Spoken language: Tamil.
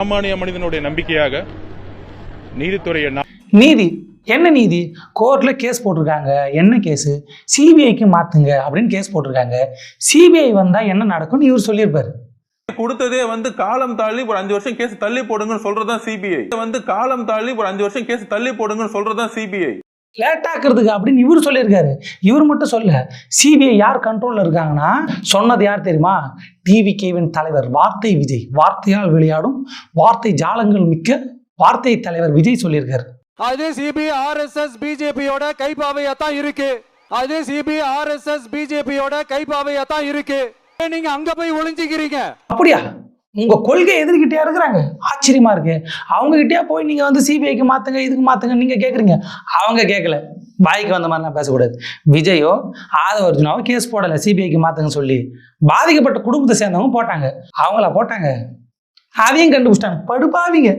சாமானிய மனிதனுடைய நம்பிக்கையாக நீதித்துறையை நீதி என்ன நீதி? கோர்ட்ல கேஸ் போட்டிருக்காங்க. என்ன கேஸ்? சிபிஐக்கு மாத்துங்க அப்படின்னு கேஸ் போட்டிருக்காங்க. சிபிஐ வந்தா என்ன நடக்கும்னு இவர் சொல்லியிருப்பாரு. கொடுத்ததே காலம் தாண்டி ஒரு 5 வருஷம் கேஸ் தள்ளி போடுங்கன்னு சொல்றதுதான் சிபிஐ. காலம் தாண்டி ஒரு 5 வருஷம் கேஸ் தள்ளி போடுங்கன்னு சொல்றதுதான் சிபிஐ. லேட் ஆக்குறதுக்கு அப்படின்னு இவர் சொல்லியிருக்காரு. இவர் மட்டும் சொல்ல, சிபிஐ யார் கண்ட்ரோல்ல இருக்காங்கன்னா சொன்னது யார் தெரியுமா? டிவிகேவின் தலைவர் வார்த்தை விஜய். வார்த்தையால் விளையாடும் வார்த்தை ஜாலங்கள் மிக்க வார்த்தை தலைவர் விஜய் சொல்லியிருக்காரு. அது சிபிஐ ஆர்எஸ்எஸ் பிஜேபியோட கைப்பாவையா தான் இருக்கு. அது சிபிஐ ஆர்எஸ்எஸ் பிஜேபியோட கைப்பாவையா தான் இருக்கு. நீங்க அங்க போய் ஒளிஞ்சிக்கிறீங்க. அப்படியா? உங்க கொள்கை எதிர்கிட்டயா இருக்கிறாங்க. ஆச்சரியமா இருக்கு. அவங்க கிட்டயா போய் நீங்க சிபிஐக்கு மாத்துங்க இதுக்கு மாத்துங்க நீங்க கேக்குறீங்க. அவங்க கேட்கல. வாய்க்கு வந்த மாதிரிலாம் பேசக்கூடாது. விஜயோ ஆதவர்ஜுனாவோ கேஸ் போடல சிபிஐக்கு மாத்துங்க சொல்லி. பாதிக்கப்பட்ட குடும்பத்தை சேர்ந்தவங்க போட்டாங்க. அவங்கள போட்டாங்க. அதையும் கண்டுபிடிச்சிட்டாங்க. படுபாவிங்க.